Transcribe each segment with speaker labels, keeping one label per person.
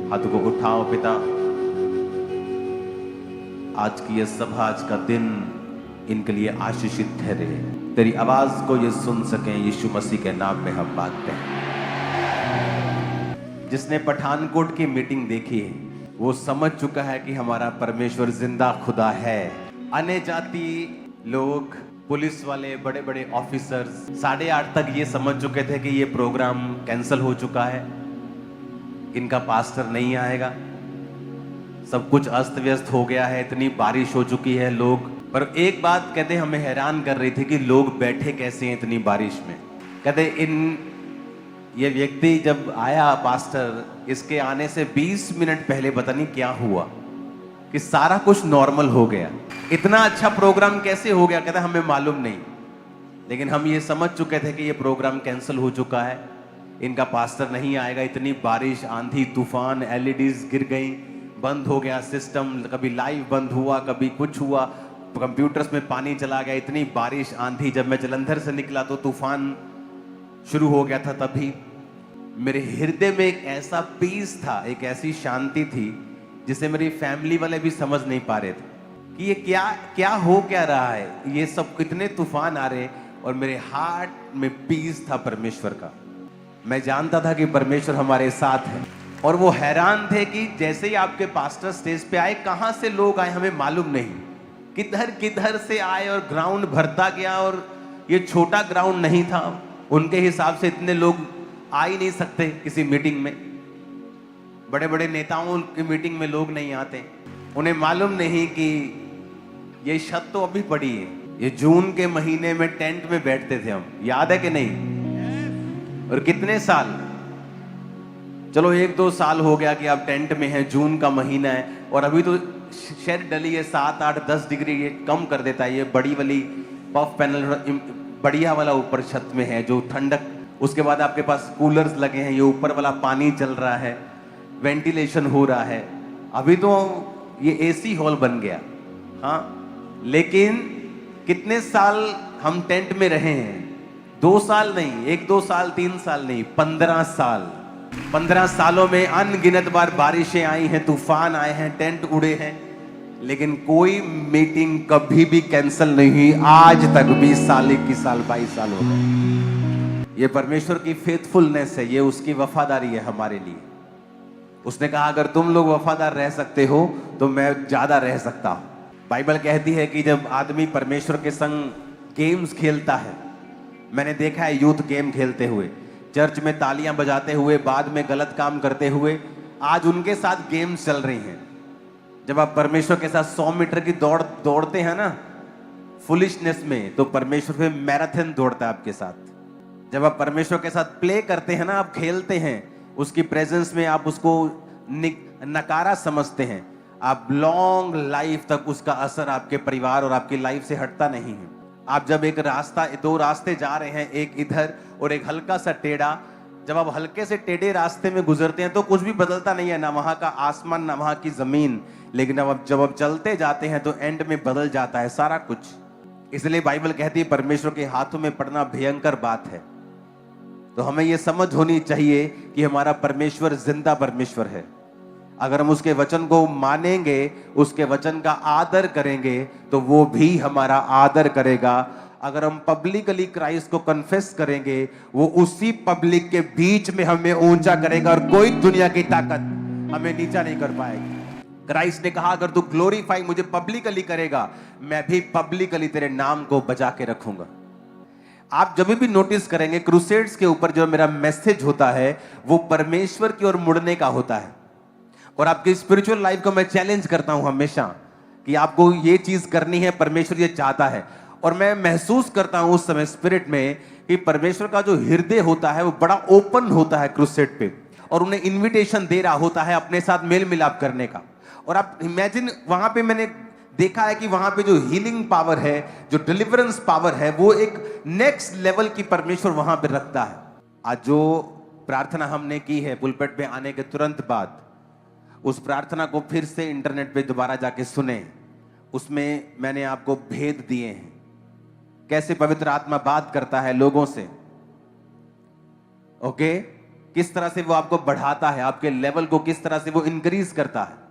Speaker 1: हाथों को उठाओ। पिता, आज की यह सभा, आज का दिन इनके लिए आशीषित ठहरे। तेरी आवाज को ये सुन सकें, यीशु मसीह के नाम में हम मांगते हैं। जिसने पठानकोट की मीटिंग देखी है वो समझ चुका है कि हमारा परमेश्वर जिंदा खुदा है। अन्य जाति लोग, पुलिस वाले, बड़े बड़े ऑफिसर्स 8:30 तक ये समझ चुके थे कि ये प्रोग्राम कैंसिल हो चुका है, इनका पास्टर नहीं आएगा, सब कुछ अस्त व्यस्त हो गया है, इतनी बारिश हो चुकी है। लोग पर एक बात कहते हमें हैरान कर रही थी कि लोग बैठे कैसे हैं इतनी बारिश में। कहते ये व्यक्ति जब आया पास्टर, इसके आने से 20 मिनट पहले पता नहीं क्या हुआ कि सारा कुछ नॉर्मल हो गया। इतना अच्छा प्रोग्राम कैसे हो गया, कहता हमें मालूम नहीं, लेकिन हम ये समझ चुके थे कि ये प्रोग्राम कैंसिल हो चुका है, इनका पास्टर नहीं आएगा। इतनी बारिश, आंधी तूफान, एलईडीज गिर गई, बंद हो गया सिस्टम, कभी लाइव बंद हुआ, कभी कुछ हुआ, कंप्यूटर्स में पानी चला गया, इतनी बारिश आंधी। जब मैं जलंधर से निकला तो तूफान शुरू हो गया था। तभी मेरे हृदय में एक ऐसा पीस था, एक ऐसी शांति थी जिसे मेरी फैमिली वाले भी समझ नहीं पा रहे थे कि ये क्या क्या हो क्या रहा है, ये सब इतने तूफान आ रहे, और मेरे हार्ट में पीस था परमेश्वर का। मैं जानता था कि परमेश्वर हमारे साथ है। और वो हैरान थे कि जैसे ही आपके पास्टर स्टेज पे आए, कहां से लोग आए हमें मालूम नहीं, किधर किधर से आए, और ग्राउंड भरता गया। और ये छोटा ग्राउंड नहीं था, उनके हिसाब से इतने लोग आ ही नहीं सकते किसी मीटिंग में। बड़े बड़े नेताओं की मीटिंग में लोग नहीं आते। उन्हें मालूम नहीं कि ये छत तो अभी पड़ी है, ये जून के महीने में टेंट में बैठते थे हम, याद है कि नहीं? और कितने साल, चलो 1-2 साल हो गया कि आप टेंट में हैं, जून का महीना है, और अभी तो शेड डली है, 7-8-10 डिग्री ये कम कर देता है। ये बड़ी वाली पफ पैनल बढ़िया वाला ऊपर छत में है जो ठंडक, उसके बाद आपके पास कूलर्स लगे हैं, ये ऊपर वाला पानी चल रहा है, वेंटिलेशन हो रहा है। अभी तो ये एसी हॉल बन गया। हाँ, लेकिन कितने साल हम टेंट में रहे हैं? 2 साल नहीं, 1-2 साल, 3 साल नहीं, 15 साल। 15 सालों में अनगिनत बार बारिशें आई हैं, तूफान आए हैं, टेंट उड़े हैं, लेकिन कोई मीटिंग कभी भी कैंसिल नहीं हुई आज तक। 20 साल, 21 साल, 22 साल हो गए। ये परमेश्वर की फेथफुलनेस है, ये उसकी वफादारी है हमारे लिए। उसने कहा अगर तुम लोग वफादार रह सकते हो तो मैं ज्यादा रह सकता हूं। बाइबल कहती है कि जब आदमी परमेश्वर के संग गेम्स खेलता है, मैंने देखा है यूथ गेम खेलते हुए, चर्च में तालियां बजाते हुए, बाद में गलत काम करते हुए, आज उनके साथ गेम्स चल रही हैं। जब आप परमेश्वर के साथ 100 मीटर की दौड़ दौड़ते हैं ना फुलिशनेस में, तो परमेश्वर फिर मैराथन दौड़ता है आपके साथ। जब आप परमेश्वर के साथ प्ले करते हैं ना, आप खेलते हैं उसकी प्रेजेंस में, आप उसको नकारा समझते हैं, आप लॉन्ग लाइफ तक उसका असर आपके परिवार और आपकी लाइफ से हटता नहीं है। आप जब एक रास्ता, 2 रास्ते जा रहे हैं, एक इधर और एक हल्का सा टेढ़ा, जब आप हल्के से टेढ़े रास्ते में गुजरते हैं तो कुछ भी बदलता नहीं है, ना वहां का आसमान ना वहां की जमीन, लेकिन जब आप चलते जाते हैं तो एंड में बदल जाता है सारा कुछ। इसलिए बाइबल कहती है परमेश्वर के हाथों में पड़ना भयंकर बात है। तो हमें यह समझ होनी चाहिए कि हमारा परमेश्वर जिंदा परमेश्वर है। अगर हम उसके वचन को मानेंगे, उसके वचन का आदर करेंगे, तो वो भी हमारा आदर करेगा। अगर हम पब्लिकली क्राइस्ट को कन्फेस करेंगे, वो उसी पब्लिक के बीच में हमें ऊंचा करेगा, और कोई दुनिया की ताकत हमें नीचा नहीं कर पाएगी। क्राइस्ट ने कहा अगर तू ग्लोरीफाई मुझे पब्लिकली करेगा, मैं भी पब्लिकली तेरे नाम को बचा के रखूंगा। आप जब भी नोटिस करेंगे क्रूसेड्स के ऊपर जो मेरा मैसेज होता है वो परमेश्वर की ओर मुड़ने का होता है। और आपकी स्पिरिचुअल लाइफ को मैं चैलेंज करता हूं हमेशा कि आपको ये चीज करनी है, परमेश्वर ये चाहता है। और मैं महसूस करता हूं उस समय स्पिरिट में कि परमेश्वर का जो हृदय होता है वो बड़ा ओपन होता है क्रूसेड पे, और उन्हें इन्विटेशन दे रहा होता है अपने साथ मेल मिलाप करने का। और आप इमेजिन, वहां पे मैंने देखा है कि वहां पे जो हीलिंग पावर है, जो डिलीवरेंस पावर है, वो एक नेक्स्ट लेवल की परमेश्वर वहां पे रखता है। आज जो प्रार्थना हमने की है पुलपेट पे आने के तुरंत बाद, उस प्रार्थना को फिर से इंटरनेट पे दोबारा जाके सुने। उसमें मैंने आपको भेद दिए हैं, कैसे पवित्र आत्मा बात करता है लोगों से। ओके, किस तरह से वो आपको बढ़ाता है, आपके लेवल को किस तरह से वो इंक्रीज करता है।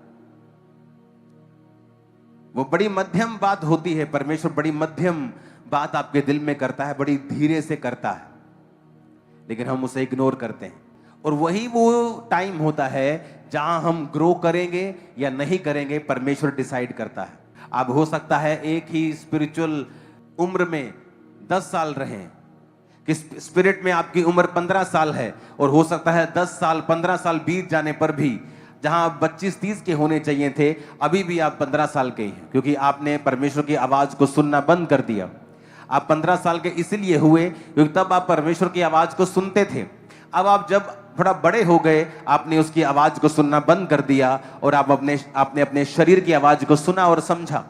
Speaker 1: वो बड़ी मध्यम बात होती है, परमेश्वर बड़ी मध्यम बात आपके दिल में करता है, बड़ी धीरे से करता है, लेकिन हम उसे इग्नोर करते हैं। और वही वो टाइम होता है जहां हम ग्रो करेंगे या नहीं करेंगे, परमेश्वर डिसाइड करता है। अब हो सकता है एक ही स्पिरिचुअल उम्र में 10 साल रहें, कि स्पिरिट में आपकी उम्र 15 साल है, और हो सकता है 10 साल 15 साल बीत जाने पर भी जहां आप 25-30 के होने चाहिए थे, अभी भी आप 15 साल के हैं, क्योंकि आपने परमेश्वर की आवाज को सुनना बंद कर दिया। आप 15 साल के इसलिए हुए क्योंकि तब आप परमेश्वर की आवाज को सुनते थे। अब आप जब थोड़ा बड़े हो गए, आपने उसकी आवाज को सुनना बंद कर दिया और आपने अपने शरीर की आवाज को सुना और समझा।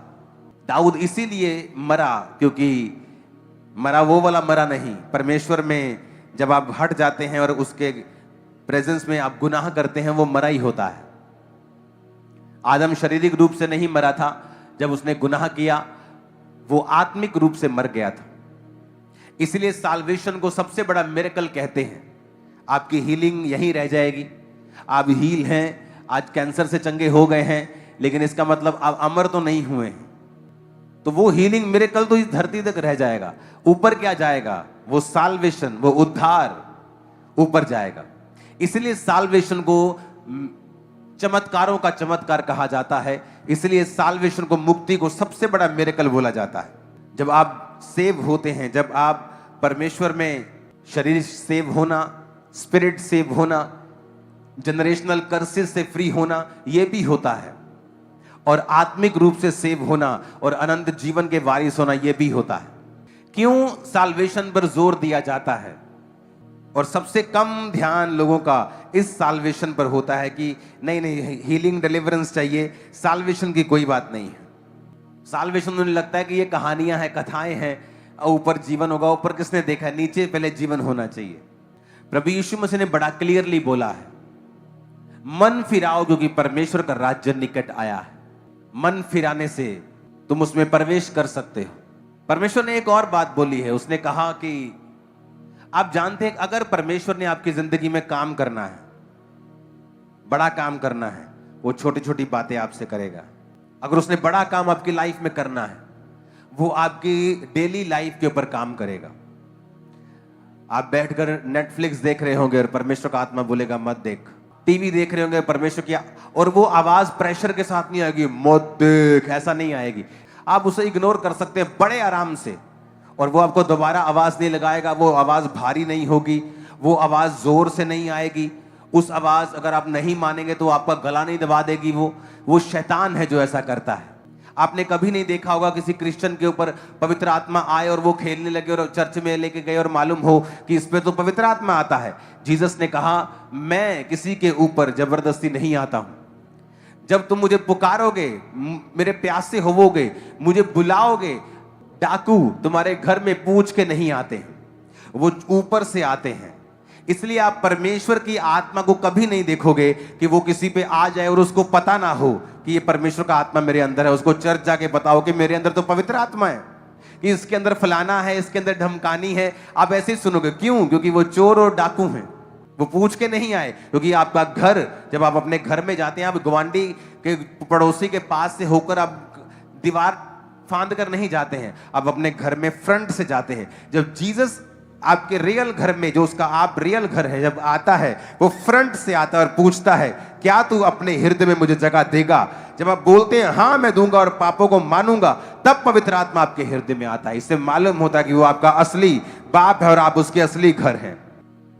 Speaker 1: दाऊद इसीलिए मरा, क्योंकि मरा वो वाला मरा नहीं, परमेश्वर में जब आप हट जाते हैं और उसके प्रेजेंस में आप गुनाह करते हैं, वो मरा ही होता है। आदम शारीरिक रूप से नहीं मरा था, जब उसने गुनाह किया वो आत्मिक रूप से मर गया था। इसलिए साल्वेशन को सबसे बड़ा मिरेकल कहते हैं। आपकी हीलिंग यहीं रह जाएगी। आप हील हैं, आज कैंसर से चंगे हो गए हैं, लेकिन इसका मतलब आप अमर तो नहीं हुए हैं। तो वो हीलिंग मिरेकल तो इस धरती तक रह जाएगा। ऊपर क्या जाएगा? वो साल्वेशन, वो उद्धार ऊपर जाएगा। इसलिए साल्वेशन को चमत्कारों का चमत्कार कहा जाता है। इसलिए साल्वेशन को, मुक्ति को सबसे बड़ा मिरेकल बोला जाता है। जब आप सेव होते हैं, जब आप परमेश्वर में, शरीर सेव होना, स्पिरिट सेव होना, जनरेशनल कर्सेस से फ्री होना, यह भी होता है, और आत्मिक रूप से सेव होना और अनंत जीवन के वारिस होना, यह भी होता है। क्यों साल्वेशन पर जोर दिया जाता है और सबसे कम ध्यान लोगों का इस साल्वेशन पर होता है कि नहीं नहीं, हीलिंग डिलीवरेंस चाहिए, साल्वेशन की कोई बात नहीं है। साल्वेशन उन्हें लगता है कि ये कहानियां हैं, कथाएं हैं, ऊपर जीवन होगा। ऊपर किसने देखा? नीचे पहले जीवन होना चाहिए। प्रभु यीशु मसीह ने बड़ा क्लियरली बोला है, मन फिराओ क्योंकि परमेश्वर का राज्य निकट आया है। मन फिराने से तुम उसमें प्रवेश कर सकते हो। परमेश्वर ने एक और बात बोली है, उसने कहा कि आप जानते हैं अगर परमेश्वर ने आपकी जिंदगी में काम करना है, बड़ा काम करना है, वो छोटी छोटी बातें आपसे करेगा। अगर उसने बड़ा काम आपकी लाइफ में करना है, वो आपकी डेली लाइफ के ऊपर काम करेगा। आप बैठकर नेटफ्लिक्स देख रहे होंगे और परमेश्वर का आत्मा बोलेगा मत देख। टीवी देख रहे होंगे, परमेश्वर की, और वो आवाज प्रेशर के साथ नहीं आएगी, मत देख, ऐसा नहीं आएगी। आप उसे इग्नोर कर सकते हैं बड़े आराम से, और वो आपको दोबारा आवाज नहीं लगाएगा। वो आवाज भारी नहीं होगी, वो आवाज जोर से नहीं आएगी। उस आवाज, अगर आप नहीं मानेंगे तो आपका गला नहीं दबा देगी। वो शैतान है जो ऐसा करता है। आपने कभी नहीं देखा होगा किसी क्रिश्चियन के ऊपर पवित्र आत्मा आए और वो खेलने लगे और चर्च में लेके गए और मालूम हो कि इस पे तो पवित्र आत्मा आता है। जीसस ने कहा, मैं किसी के ऊपर जबरदस्ती नहीं आता हूं। जब तुम मुझे पुकारोगे, मेरे प्यासे होवोगे, मुझे बुलाओगे, डाकू तुम्हारे घर में पूछ के नहीं आते हैं, वो ऊपर से आते हैं। इसलिए आप परमेश्वर की आत्मा को कभी नहीं देखोगे कि वो किसी पे आ जाए और उसको पता ना हो कि ये परमेश्वर का आत्मा मेरे अंदर है। उसको चर्च जाके बताओ कि मेरे अंदर तो पवित्र आत्मा है, कि इसके अंदर फलाना है, इसके अंदर धमकानी है। आप ऐसे ही सुनोगे। क्यों? क्योंकि वो चोर और डाकू हैं, वो पूछ के नहीं आए। क्योंकि आपका घर, जब आप अपने घर में जाते हैं, आप गवांडी के पड़ोसी के पास से होकर आप दीवार फांद कर नहीं जाते हैं, आप अपने घर में फ्रंट से जाते हैं। जब जीसस आपके रियल घर में, जो उसका आप रियल घर है, जब आता है, वो फ्रंट से आता है और पूछता है, क्या तू अपने हृदय में मुझे जगह देगा? जब आप बोलते हैं हाँ मैं दूंगा और पापों को मानूंगा, तब पवित्र आत्मा आपके हृदय में आता है। इससे मालूम होता है कि वो आपका असली बाप है और आप उसके असली घर हैं।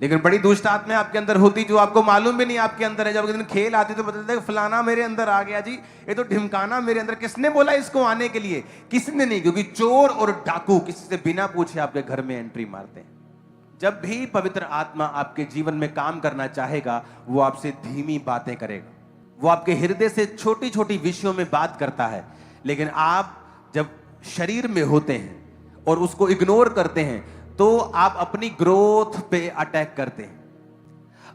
Speaker 1: लेकिन बड़ी दुष्ट आत्मा आपके अंदर होती जो आपको मालूम भी नहीं आपके अंदर है। जब दिन खेल आती तो बता देते फलाना मेरे अंदर आ गया जी, ये तो ढिमकाना मेरे अंदर। किसने बोला इसको आने के लिए? किसने नहीं, क्योंकि चोर और डाकू किसी से बिना पूछे आपके घर में एंट्री मारते हैं। जब भी पवित्र आत्मा आपके जीवन में काम करना चाहेगा, वो आपसे धीमी बातें करेगा, वो आपके हृदय से छोटी छोटी विषयों में बात करता है। लेकिन आप जब शरीर में होते हैं और उसको इग्नोर करते हैं, तो आप अपनी ग्रोथ पे अटैक करते हैं।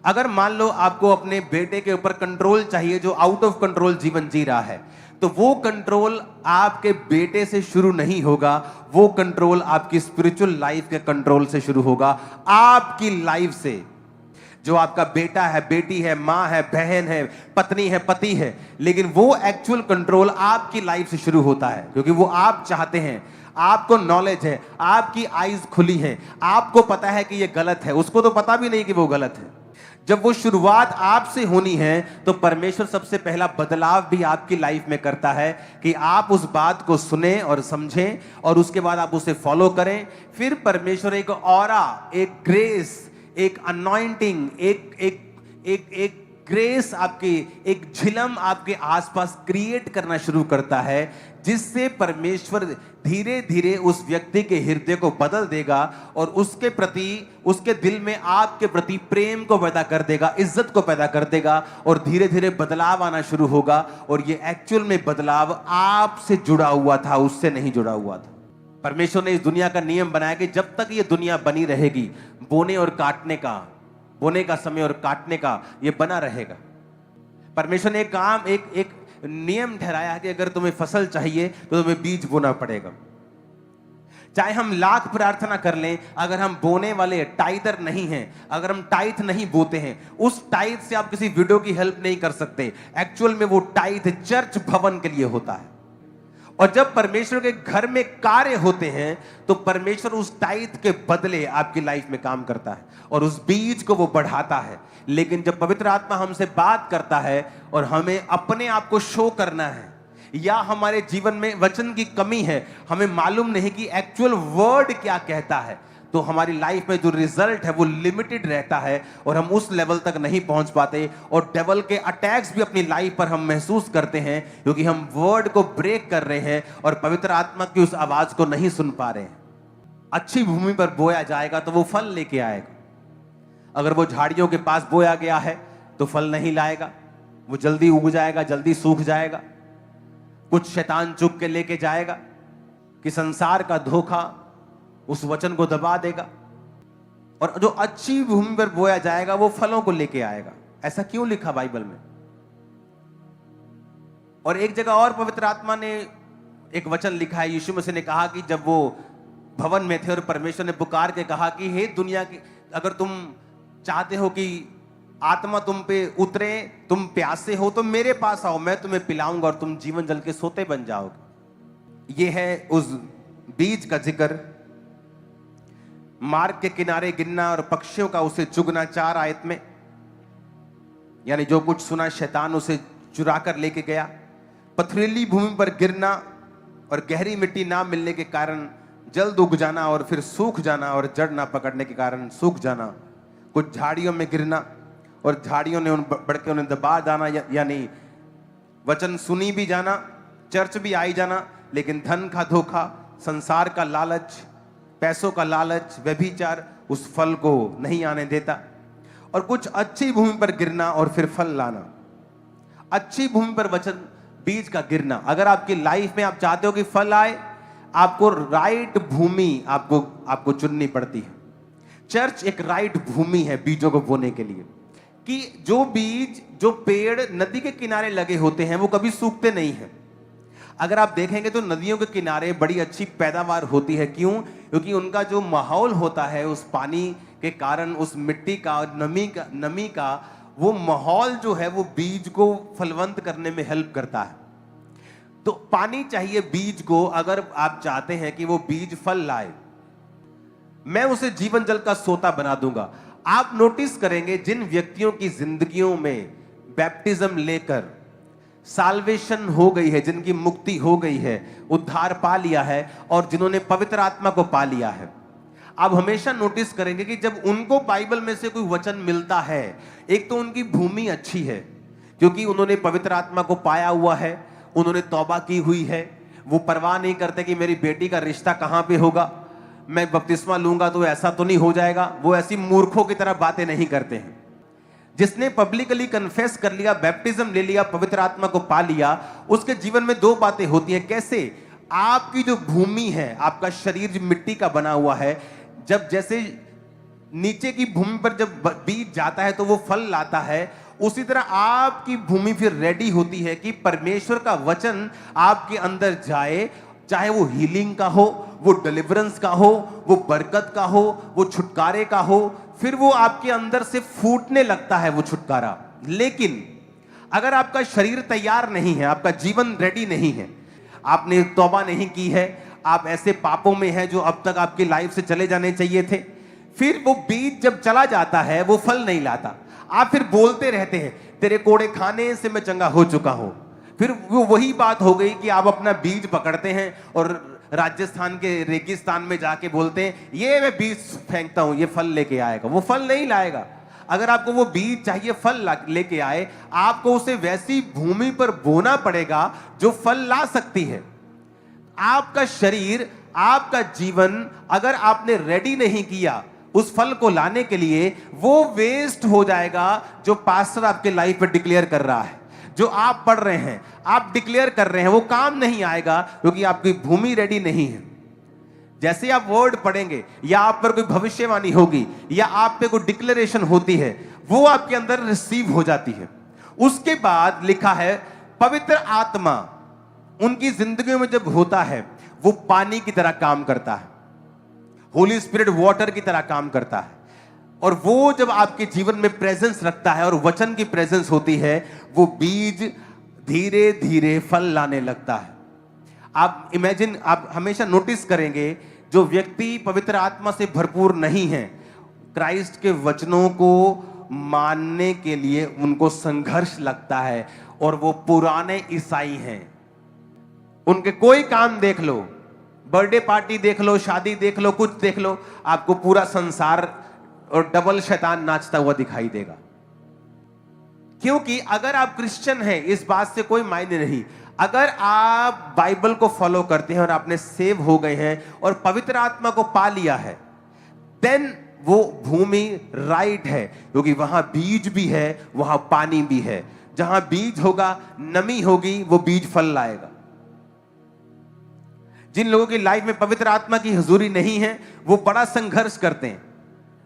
Speaker 1: अगर मान लो आपको अपने बेटे के ऊपर कंट्रोल चाहिए, जो आउट ऑफ कंट्रोल जीवन जी रहा है, तो वो कंट्रोल आपके बेटे से शुरू नहीं होगा, वो कंट्रोल आपकी स्पिरिचुअल लाइफ के कंट्रोल से शुरू होगा, आपकी लाइफ से। जो आपका बेटा है, बेटी है, माँ है, बहन है, पत्नी है, पति है, लेकिन वो एक्चुअल कंट्रोल आपकी लाइफ से शुरू होता है, क्योंकि वो आप चाहते हैं, आपको नॉलेज है, आपकी आईज खुली है, आपको पता है कि ये गलत है, उसको तो पता भी नहीं कि वो गलत है। जब वो शुरुआत आपसे होनी है तो परमेश्वर सबसे पहला बदलाव भी आपकी लाइफ में करता है कि आप उस बात को सुने और समझें और उसके बाद आप उसे फॉलो करें। फिर परमेश्वर एक ऑरा, एक ग्रेस, एक अनॉइंटिंग, एक ग्रेस, आपकी एक झिलम आपके आसपास क्रिएट करना शुरू करता है, जिससे परमेश्वर धीरे धीरे उस व्यक्ति के हृदय को बदल देगा और उसके प्रति, उसके दिल में आपके प्रति प्रेम को पैदा कर देगा, इज्जत को पैदा कर देगा और धीरे धीरे बदलाव आना शुरू होगा। और ये एक्चुअल में बदलाव आपसे जुड़ा हुआ था, उससे नहीं जुड़ा हुआ था। परमेश्वर ने इस दुनिया का नियम बनाया कि जब तक ये दुनिया बनी रहेगी, बोने का समय और काटने का ये बना रहेगा। परमेश्वर ने एक नियम ठहराया है कि अगर तुम्हें फसल चाहिए तो तुम्हें बीज बोना पड़ेगा। चाहे हम लाख प्रार्थना कर लें, अगर हम बोने वाले टाइदर नहीं हैं, अगर हम टाइथ नहीं बोते हैं, उस टाइथ से आप किसी विडो की हेल्प नहीं कर सकते। एक्चुअल में वो टाइथ चर्च भवन के लिए होता है। और जब परमेश्वर के घर में कार्य होते हैं तो परमेश्वर उस टाइथ के बदले आपकी लाइफ में काम करता है और उस बीज को वो बढ़ाता है। लेकिन जब पवित्र आत्मा हमसे बात करता है और हमें अपने आप को शो करना है, या हमारे जीवन में वचन की कमी है, हमें मालूम नहीं कि एक्चुअल वर्ड क्या कहता है, तो हमारी लाइफ में जो रिजल्ट है वो लिमिटेड रहता है और हम उस लेवल तक नहीं पहुंच पाते। और डेविल के अटैक्स भी अपनी लाइफ पर हम महसूस करते हैं, क्योंकि हम वर्ड को ब्रेक कर रहे हैं और पवित्र आत्मा की उस आवाज को नहीं सुन पा रहे हैं। अच्छी भूमि पर बोया जाएगा तो वो फल लेके आएगा। अगर वो झाड़ियों के पास बोया गया है तो फल नहीं लाएगा, वो जल्दी उग जाएगा, जल्दी सूख जाएगा। कुछ शैतान चुग के लेके जाएगा कि संसार का धोखा उस वचन को दबा देगा, और जो अच्छी भूमि पर बोया जाएगा वो फलों को लेके आएगा। ऐसा क्यों लिखा बाइबल में? और एक जगह और पवित्र आत्मा ने एक वचन लिखा है, यीशु मसीह ने कहा कि जब वो भवन में थे और परमेश्वर ने पुकार के कहा कि हे दुनिया की, अगर तुम चाहते हो कि आत्मा तुम पे उतरे, तुम प्यासे हो, तो मेरे पास आओ, मैं तुम्हें पिलाऊंगा और तुम जीवन जल के सोते बन जाओगे। ये है उस बीज का जिक्र। मार्ग के किनारे गिरना और पक्षियों का उसे चुगना 4 आयत में, यानी जो कुछ सुना शैतान उसे चुरा कर लेके गया। पथरीली भूमि पर गिरना और गहरी मिट्टी ना मिलने के कारण जल्द उग जाना और फिर सूख जाना, और जड़ ना पकड़ने के कारण सूख जाना। कुछ झाड़ियों में गिरना और झाड़ियों ने बढ़ के उन्हें दबा जाना, यानी वचन सुनी भी जाना, चर्च भी आई जाना, लेकिन धन का धोखा, संसार का लालच, पैसों का लालच, व्यभिचार उस फल को नहीं आने देता। और कुछ अच्छी भूमि पर गिरना और फिर फल लाना। अच्छी भूमि पर वचन बीज का गिरना, अगर आपकी लाइफ में आप चाहते हो कि फल आए, आपको राइट भूमि आपको चुननी पड़ती है। चर्च एक राइट भूमि है बीजों को बोने के लिए, कि जो बीज, जो पेड़ नदी के किनारे लगे होते हैं वो कभी सूखते नहीं हैं। अगर आप देखेंगे तो नदियों के किनारे बड़ी अच्छी पैदावार होती है। क्यों? क्योंकि उनका जो माहौल होता है, उस पानी के कारण, उस मिट्टी का, नमी का वो माहौल जो है वो बीज को फलवंत करने में हेल्प करता है। तो पानी चाहिए बीज को, अगर आप चाहते हैं कि वो बीज फल लाए। मैं उसे जीवन जल का सोता बना दूंगा। आप नोटिस करेंगे जिन व्यक्तियों की जिंदगियों में बैप्टिज्म लेकर साल्वेशन हो गई है, जिनकी मुक्ति हो गई है, उद्धार पा लिया है, और जिन्होंने पवित्र आत्मा को पा लिया है, आप हमेशा नोटिस करेंगे कि जब उनको बाइबल में से कोई वचन मिलता है, एक तो उनकी भूमि अच्छी है क्योंकि उन्होंने पवित्र आत्मा को पाया हुआ है, उन्होंने तौबा की हुई है, वो परवाह नहीं करते कि मेरी बेटी का रिश्ता कहां पे होगा, मैं बपतिस्मा लूंगा तो ऐसा तो नहीं हो जाएगा। वो ऐसी मूर्खों की तरह बातें नहीं करते हैं। जिसने पब्लिकली कन्फेस कर लिया, बैप्टिज्म ले लिया, पवित्र आत्मा को पा लिया, उसके जीवन में 2 बातें होती हैं। कैसे? आपकी जो भूमि है, आपका शरीर जो मिट्टी का बना हुआ है, जब जैसे नीचे की भूमि पर जब बीज जाता है तो वो फल लाता है, उसी तरह आपकी भूमि फिर रेडी होती है कि परमेश्वर का वचन आपके अंदर जाए, चाहे वो हीलिंग का हो, वो डिलीवरेंस का हो, वो बरकत का हो, वो छुटकारे का हो, फिर वो आपके अंदर से फूटने लगता है वो छुटकारा। लेकिन अगर आपका शरीर तैयार नहीं है, आपका जीवन रेडी नहीं है, आपने तौबा नहीं की है, आप ऐसे पापों में हैं जो अब तक आपकी लाइफ से चले जाने चाहिए थे, फिर वो बीज जब चला जाता है वो फल नहीं लाता। आप फिर बोलते रहते हैं तेरे कोड़े खाने से मैं चंगा हो चुका हूं। फिर वो वही बात हो गई कि आप अपना बीज पकड़ते हैं और राजस्थान के रेगिस्तान में जाके बोलते हैं ये मैं बीज फेंकता हूं, ये फल लेके आएगा। वो फल नहीं लाएगा। अगर आपको वो बीज चाहिए फल लेके आए, आपको उसे वैसी भूमि पर बोना पड़ेगा जो फल ला सकती है। आपका शरीर, आपका जीवन अगर आपने रेडी नहीं किया उस फल को लाने के लिए, वो वेस्ट हो जाएगा जो पास्टर आपके लाइफ पे डिक्लेयर कर रहा है, जो आप पढ़ रहे हैं, आप डिक्लेयर कर रहे हैं, वो काम नहीं आएगा क्योंकि आपकी भूमि रेडी नहीं है। जैसे आप वर्ड पढ़ेंगे या आप पर कोई भविष्यवाणी होगी या आप पे कोई डिक्लेरेशन होती है, वो आपके अंदर रिसीव हो जाती है। उसके बाद लिखा है पवित्र आत्मा उनकी जिंदगी में जब होता है वो पानी की तरह काम करता है, होली स्पिरिट वाटर की तरह काम करता है। और वो जब आपके जीवन में प्रेजेंस रखता है और वचन की प्रेजेंस होती है, वो बीज धीरे धीरे फल लाने लगता है। आप इमेजिन, आप हमेशा नोटिस करेंगे जो व्यक्ति पवित्र आत्मा से भरपूर नहीं है, क्राइस्ट के वचनों को मानने के लिए उनको संघर्ष लगता है। और वो पुराने ईसाई हैं, उनके कोई काम देख लो, बर्थडे पार्टी देख लो, शादी देख लो, कुछ देख लो, आपको पूरा संसार और डबल शैतान नाचता हुआ दिखाई देगा। क्योंकि अगर आप क्रिश्चियन हैं, इस बात से कोई मायने नहीं। अगर आप बाइबल को फॉलो करते हैं और आपने सेव हो गए हैं और पवित्र आत्मा को पा लिया है, देन वो भूमि राइट है, क्योंकि वहां बीज भी है, वहां पानी भी है। जहां बीज होगा, नमी होगी, वो बीज फल लाएगा। जिन लोगों की लाइफ में पवित्र आत्मा की हुजूरी नहीं है, वो बड़ा संघर्ष करते हैं,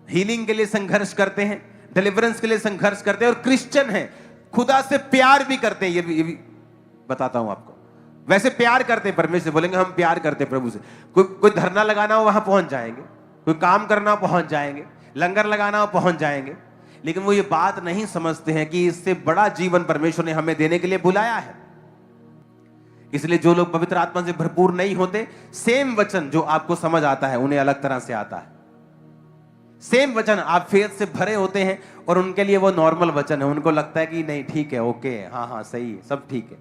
Speaker 1: हीलिंग के लिए संघर्ष करते हैं, डिलीवरेंस के लिए संघर्ष करते हैं, और क्रिश्चियन हैं, खुदा से प्यार भी करते हैं। ये भी बताता हूं आपको। वैसे प्यार करते हैं परमेश्वर से, बोलेंगे हम प्यार करते हैं प्रभु से। कोई धरना लगाना हो वहां पहुंच जाएंगे, कोई काम करना हो पहुंच जाएंगे, लंगर लगाना हो पहुंच जाएंगे। लेकिन वो ये बात नहीं समझते हैं कि इससे बड़ा जीवन परमेश्वर ने हमें देने के लिए बुलाया है। इसलिए जो लोग पवित्र आत्मा से भरपूर नहीं होते, सेम वचन जो आपको समझ आता है उन्हें अलग तरह से आता है। सेम वचन आप फेथ से भरे होते हैं और उनके लिए वो नॉर्मल वचन है। उनको लगता है कि नहीं ठीक है, ओके है, हाँ सही है, सब ठीक है,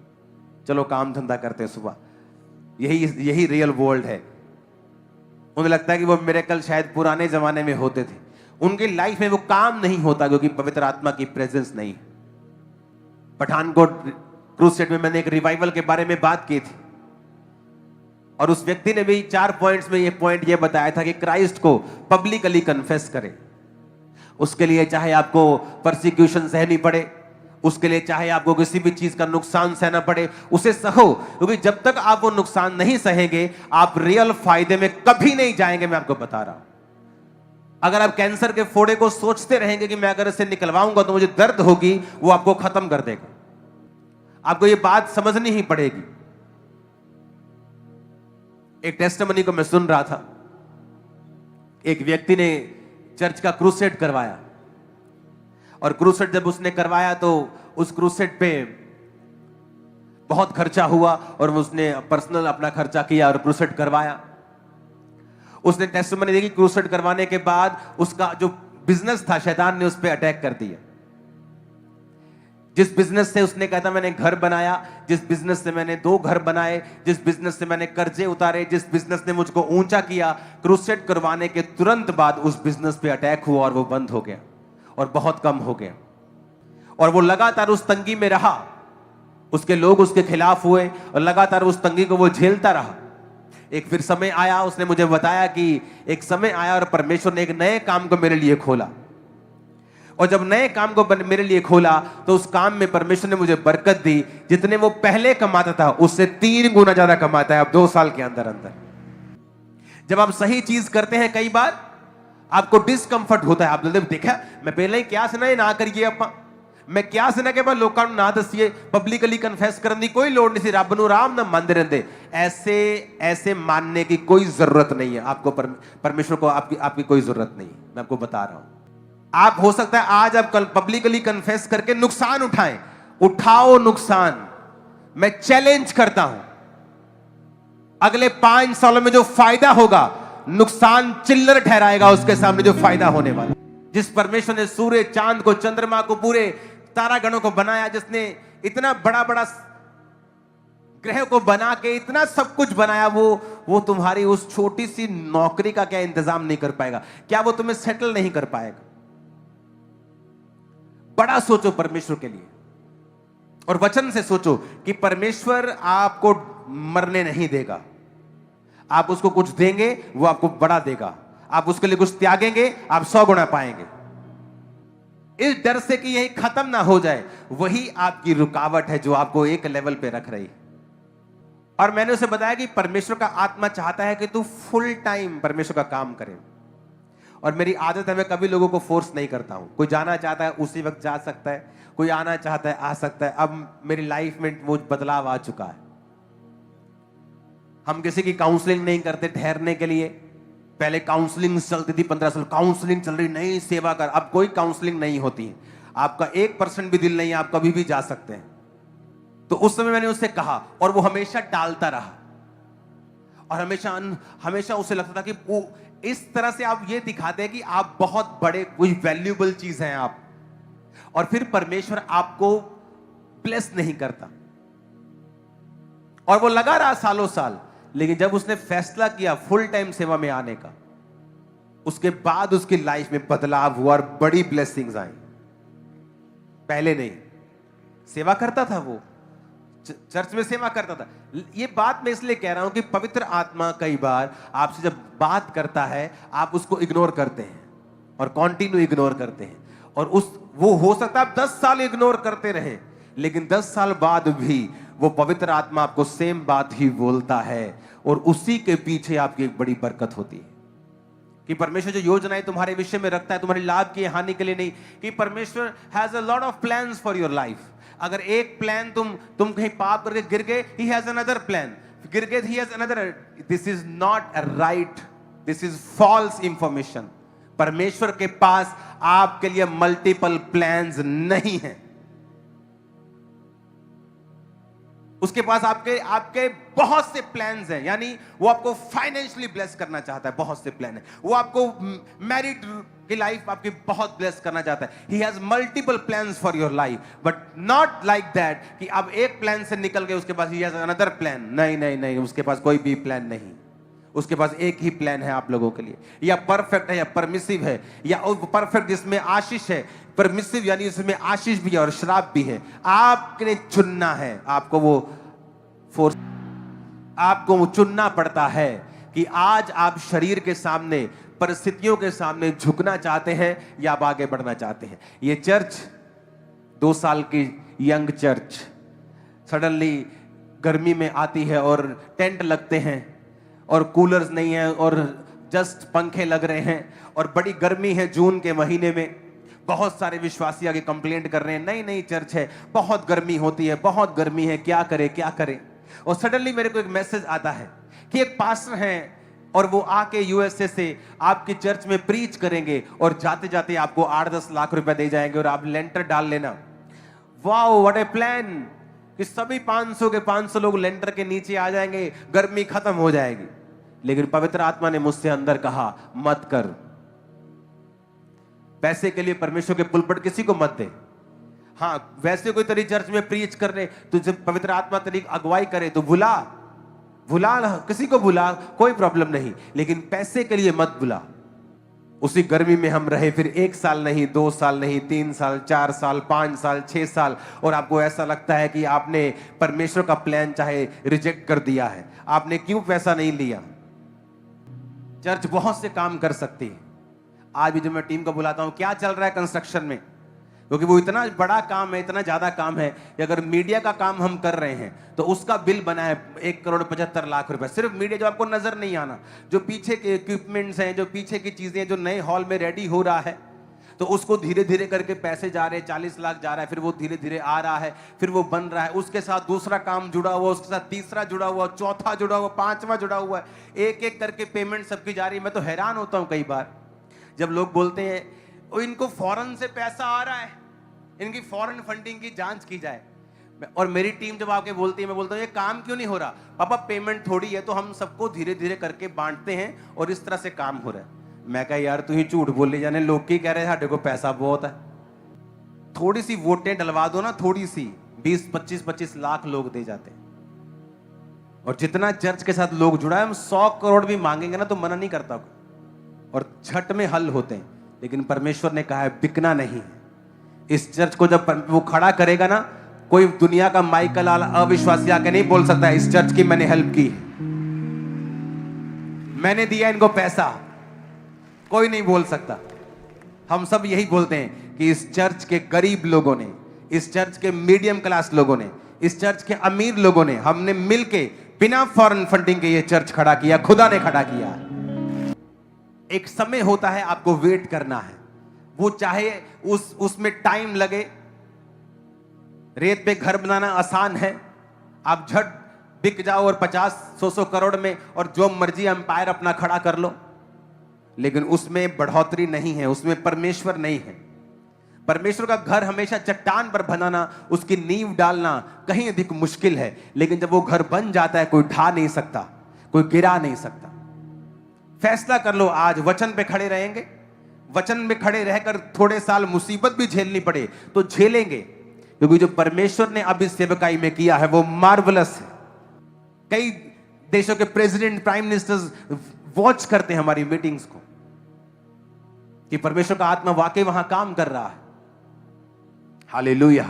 Speaker 1: चलो काम धंधा करते हैं सुबह। यही रियल वर्ल्ड है। उन्हें लगता है कि वो मिरेकल शायद पुराने जमाने में होते थे। उनकी लाइफ में वो काम नहीं होता क्योंकि पवित्र आत्मा की प्रेजेंस नहीं है। पठानकोट क्रूसेड में मैंने एक रिवाइवल के बारे में बात की थी और उस व्यक्ति ने भी 4 पॉइंट्स में ये बताया था कि क्राइस्ट को पब्लिकली कन्फेस करें। उसके लिए चाहे आपको परसिक्यूशन सहनी पड़े, उसके लिए चाहे आपको किसी भी चीज का नुकसान सहना पड़े, उसे सहो, क्योंकि जब तक आप वो नुकसान नहीं सहेंगे आप रियल फायदे में कभी नहीं जाएंगे। मैं आपको बता रहा हूं, अगर आप कैंसर के फोड़े को सोचते रहेंगे कि मैं अगर इसे निकलवाऊंगा तो मुझे दर्द होगी, वो आपको खत्म कर देगा। आपको ये बात समझनी ही पड़ेगी। एक टेस्टिमनी को मैं सुन रहा था, एक व्यक्ति ने चर्च का क्रूसेड करवाया और क्रूसेड जब उसने करवाया तो उस क्रूसेड पे बहुत खर्चा हुआ और उसने पर्सनल अपना खर्चा किया और क्रूसेड करवाया। उसने टेस्टिमनी दी कि क्रूसेड करवाने के बाद उसका जो बिजनेस था, शैतान ने उस पर अटैक कर दिया। जिस बिजनेस से उसने कहा था मैंने घर बनाया, जिस बिजनेस से मैंने 2 घर बनाए, जिस बिजनेस से मैंने कर्जे उतारे, जिस बिजनेस ने मुझको ऊंचा किया, क्रूसेड करवाने के तुरंत बाद उस बिजनेस पे अटैक हुआ और वो बंद हो गया और बहुत कम हो गया। और वो लगातार उस तंगी में रहा, उसके लोग उसके खिलाफ हुए और लगातार उस तंगी को वो झेलता रहा। एक फिर समय आया, उसने मुझे बताया कि एक समय आया और परमेश्वर ने एक नए काम को मेरे लिए खोला। और जब नए काम को मेरे लिए खोला तो उस काम में परमेश्वर ने मुझे बरकत दी। जितने वो पहले कमाता था उससे 3 गुना ज्यादा कमाता है अब 2 साल के अंदर अंदर। जब आप सही चीज करते हैं, कई बार आपको डिस्कंफर्ट होता है, आप देखा मैं पहले ही क्या सुना ना करिए अपा, मैं क्या से ना कि लोगों ना दसिए, पब्लिकली कन्फेस करने की कोई लोड़ नहीं सी, रब नूं आराम ना मानते रहते। ऐसे ऐसे मानने की कोई जरूरत नहीं है आपको, परमेश्वर को आपकी कोई जरूरत नहीं। मैं आपको बता रहा हूं, आप हो सकता है आज आप कल पब्लिकली कन्फेस करके नुकसान उठाएं, उठाओ नुकसान। मैं चैलेंज करता हूं, अगले 5 सालों में जो फायदा होगा, नुकसान चिल्लर ठहराएगा उसके सामने जो फायदा होने वाला। जिस परमेश्वर ने सूर्य, चांद को, चंद्रमा को, पूरे तारागणों को बनाया, जिसने इतना बड़ा बड़ा ग्रह को बना के इतना सब कुछ बनाया, वो तुम्हारी उस छोटी सी नौकरी का क्या इंतजाम नहीं कर पाएगा? क्या वो तुम्हें सेटल नहीं कर पाएगा? बड़ा सोचो परमेश्वर के लिए, और वचन से सोचो कि परमेश्वर आपको मरने नहीं देगा। आप उसको कुछ देंगे, वो आपको बड़ा देगा। आप उसके लिए कुछ त्यागेंगे, आप 100 गुना पाएंगे। इस डर से कि यही खत्म ना हो जाए, वही आपकी रुकावट है जो आपको एक लेवल पे रख रही। और मैंने उसे बताया कि परमेश्वर का आत्मा चाहता है कि तू फुल टाइम परमेश्वर का काम करे। और मेरी आदत है, मैं कभी लोगों को फोर्स नहीं करता हूं। कोई जाना चाहता है उसी वक्त जा सकता है, कोई आना चाहता है आ सकता है। अब मेरी लाइफ में वो बदलाव आ चुका है। हम किसी की काउंसलिंग नहीं करते ठहरने के लिए। पहले काउंसलिंग चलती थी, 15 साल काउंसलिंग चल रही, नहीं सेवा कर। अब कोई काउंसलिंग नहीं होती है। आपका 1% भी दिल नहीं है, आप कभी भी जा सकते हैं। तो उस समय मैंने उससे कहा, और वो हमेशा टालता रहा, और हमेशा उसे लगता था कि वो इस तरह से आप ये दिखाते हैं कि आप बहुत बड़े, कोई वैल्यूएबल चीज हैं आप, और फिर परमेश्वर आपको ब्लेस नहीं करता। और वो लगा रहा सालों साल, लेकिन जब उसने फैसला किया फुल टाइम सेवा में आने का, उसके बाद उसकी लाइफ में बदलाव हुआ और बड़ी ब्लेसिंग्स आई। पहले नहीं। सेवा करता था, वो चर्च में सेवा करता था। ये बात मैं इसलिए कह रहा हूं कि पवित्र आत्मा कई बार आपसे जब बात करता है, आप उसको इग्नोर करते हैं और कंटिन्यू इग्नोर करते हैं। और वो हो सकता है आप 10 साल इग्नोर करते रहे, लेकिन 10 साल बाद भी वो पवित्र आत्मा आपको सेम बात ही बोलता है, और उसी के पीछे आपकी एक बड़ी बरकत होती है। कि परमेश्वर जो योजनाएं तुम्हारे विषय में रखता है, तुम्हारे लाभ की हानि के लिए नहीं, कि परमेश्वर has a lot of plans for your life. अगर एक प्लान तुम कहीं पाप करके गिर गए, ही हैज अनदर प्लान। गिर गए, he has another. This is not right, this is false information. परमेश्वर के पास आपके लिए मल्टीपल प्लान्स नहीं है। उसके पास आपके बहुत से प्लान्स हैं। यानी वो आपको फाइनेंशियली ब्लेस करना चाहता है, बहुत से प्लान है। वो आपको मैरिड की लाइफ आपकी बहुत ब्लेस करना चाहता है। He has multiple plans for your life, but not like that कि अब एक प्लान से निकल गए उसके पास ही हैज अनदर प्लान। नहीं नहीं नहीं, उसके पास कोई भी प्लान नहीं। उसके पास एक ही प्लान है आप लोगों के लिए। या परफेक्ट है, या परमिसिव है, या परफेक्ट जिसमें आशीष है, परमिसिव यानी इसमें आशीष भी है और श्राप भी है। आपने चुनना है, आपको वो फोर्स, आपको चुनना पड़ता है कि आज आप शरीर के सामने, परिस्थितियों के सामने झुकना चाहते हैं या आप आगे बढ़ना चाहते हैं। ये चर्च 2 साल की यंग चर्च सडनली गर्मी में आती है और टेंट लगते हैं और कूलर्स नहीं है और जस्ट पंखे लग रहे हैं और बड़ी गर्मी है जून के महीने में। बहुत सारे विश्वासी आगे कंप्लेंट कर रहे हैं, नहीं नहीं चर्च है, बहुत गर्मी होती है, बहुत गर्मी है, क्या करें क्या करें। और सडनली मेरे को एक मैसेज आता है कि एक पास्टर हैं और वो आके यूएसए से आपकी चर्च में प्रीच करेंगे और जाते जाते आपको 8-10 लाख रुपए दे जाएंगे और आप लेंटर डाल लेना। वाओ व्हाट ए प्लान कि सभी 500 के 500 लोग लेंटर के नीचे आ जाएंगे, गर्मी खत्म हो जाएगी। लेकिन पवित्र आत्मा ने मुझसे अंदर कहा मत कर। पैसे के लिए परमेश्वर के पुलपट किसी को मत दे। हाँ, वैसे कोई तेरी चर्च में प्रीच कर रहे, तो जब पवित्र आत्मा तेरी अगुवाई करे तो बुला किसी को बुला, कोई प्रॉब्लम नहीं, लेकिन पैसे के लिए मत बुला। उसी गर्मी में हम रहे फिर 1 साल नहीं, 2 साल नहीं, 3 साल, 4 साल, 5 साल, 6 साल, और आपको ऐसा लगता है कि आपने परमेश्वर का प्लान चाहे रिजेक्ट कर दिया है। आपने क्यों पैसा नहीं लिया? चर्च बहुत से काम कर सकती है। आज भी जब मैं टीम को बुलाता हूं, क्या चल रहा है कंस्ट्रक्शन में, क्योंकि वो इतना बड़ा काम है, इतना ज्यादा काम है कि अगर मीडिया का काम हम कर रहे हैं तो उसका बिल बना है 1,75,00,000 रुपए। सिर्फ मीडिया, जो आपको नजर नहीं आना, जो पीछे के इक्विपमेंट्स हैं, जो पीछे की चीजें, जो नए हॉल में रेडी हो रहा है, तो उसको धीरे धीरे करके पैसे जा रहे हैं, 40 लाख जा रहा है, फिर वो धीरे धीरे आ रहा है, फिर वो बन रहा है, उसके साथ दूसरा काम जुड़ा हुआ, उसके साथ तीसरा जुड़ा हुआ, चौथा जुड़ा हुआ, पांचवा जुड़ा हुआ है, एक एक करके पेमेंट सबकी जा रही है। मैं तो हैरान होता हूं कई बार जब लोग बोलते हैं ओ इनको फॉरेन से पैसा आ रहा है, इनकी फॉरेन फंडिंग की जांच की जाए। और मेरी टीम जब आके बोलती है, मैं बोलता हूँ ये काम क्यों नहीं हो रहा? पापा पेमेंट थोड़ी है तो हम सबको धीरे धीरे करके बांटते हैं और इस तरह से काम हो रहा है। मैं कहा यार तू ही झूठ बोले जाने, लोग की कह रहे हैं साढ़े को पैसा बहुत है, थोड़ी सी वोटें डलवा दो ना, थोड़ी सी 20-25 लाख लोग दे जाते हैं। और जितना चर्च के साथ लोग जुड़ा है, हम 100 करोड़ भी मांगेंगे ना तो मना नहीं करता और झट में हल होते हैं। लेकिन परमेश्वर ने कहा है बिकना नहीं है। इस चर्च को जब वो खड़ा करेगा ना, कोई दुनिया का माइकल आला अविश्वासी आके नहीं बोल सकता इस चर्च की मैंने हेल्प की, मैंने दिया इनको पैसा, कोई नहीं बोल सकता। हम सब यही बोलते हैं कि इस चर्च के गरीब लोगों ने, इस चर्च के मीडियम क्लास लोगों ने, इस चर्च के अमीर लोगों ने, हमने मिलके बिना फॉरेन फंडिंग के ये चर्च खड़ा किया, खुदा ने खड़ा किया। एक समय होता है आपको वेट करना है, वो चाहे उसमें टाइम लगे। रेत पे घर बनाना आसान है, आप झट बिक जाओ और 50-100 करोड़ में और जो मर्जी एम्पायर अपना खड़ा कर लो, लेकिन उसमें बढ़ोतरी नहीं है, उसमें परमेश्वर नहीं है। परमेश्वर का घर हमेशा चट्टान पर बनाना, उसकी नींव डालना कहीं अधिक मुश्किल है, लेकिन जब वो घर बन जाता है कोई ढा नहीं सकता, कोई गिरा नहीं सकता। फैसला कर लो आज वचन पे खड़े रहेंगे, वचन में खड़े रहकर थोड़े साल मुसीबत भी झेलनी पड़े तो झेलेंगे, क्योंकि जो परमेश्वर ने अभी सेवकाई में किया है वो मार्वलस है। कई देशों के प्रेसिडेंट, प्राइम मिनिस्टर्स वॉच करते हैं हमारी मीटिंग्स को कि परमेश्वर का आत्मा वाकई वहां काम कर रहा है। Hallelujah,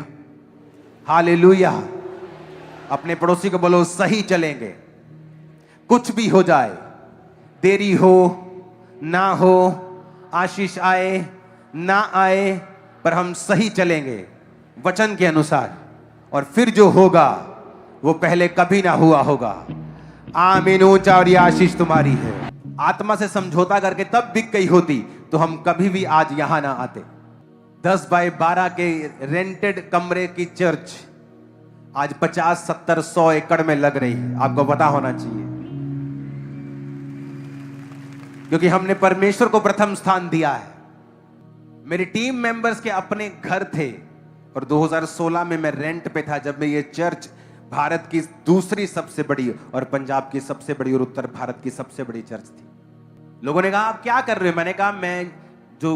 Speaker 1: hallelujah. अपने पड़ोसी को बोलो सही चलेंगे, कुछ भी हो जाए, देरी हो ना हो, आशीष आए ना आए, पर हम सही चलेंगे वचन के अनुसार, और फिर जो होगा वो पहले कभी ना हुआ होगा। आमीन। ऊंचा और ये आशीष तुम्हारी है। आत्मा से समझौता करके तब बिक गई होती तो हम कभी भी आज यहां ना आते। 10 बाय 12 के रेंटेड कमरे की चर्च आज 50, 70, 100 एकड़ में लग रही है। आपको पता होना चाहिए, क्योंकि हमने परमेश्वर को प्रथम स्थान दिया है। मेरी टीम मेंबर्स के अपने घर थे और 2016 में मैं रेंट पे था, जब मैं ये चर्च भारत की दूसरी सबसे बड़ी और पंजाब की सबसे बड़ी और उत्तर भारत की सबसे बड़ी चर्च थी। लोगों ने कहा आप क्या कर रहे हो? मैंने कहा मैं जो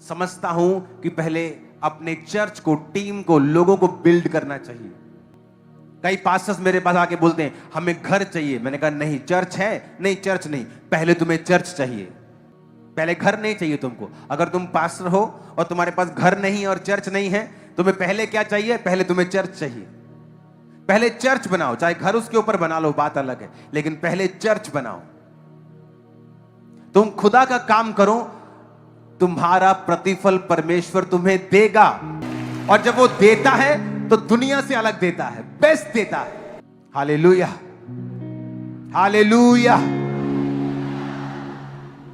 Speaker 1: समझता हूं कि पहले अपने चर्च को, टीम को, लोगों को बिल्ड करना चाहिए। कई पास्टर्स मेरे पास आके बोलते हैं हमें घर चाहिए। मैंने कहा नहीं, चर्च है, नहीं चर्च नहीं, पहले तुम्हें चर्च चाहिए, पहले घर नहीं चाहिए तुमको। अगर तुम पास्टर हो और तुम्हारे पास घर नहीं और चर्च नहीं है, तुम्हें पहले क्या चाहिए? पहले तुम्हें चर्च चाहिए। पहले चर्च बनाओ, चाहे घर उसके ऊपर बना लो, बात अलग है, लेकिन पहले चर्च बनाओ। तुम खुदा का काम करो, तुम्हारा प्रतिफल परमेश्वर तुम्हें देगा। और जब वो देता है तो दुनिया से अलग देता है, बेस्ट देता है। Hallelujah, hallelujah.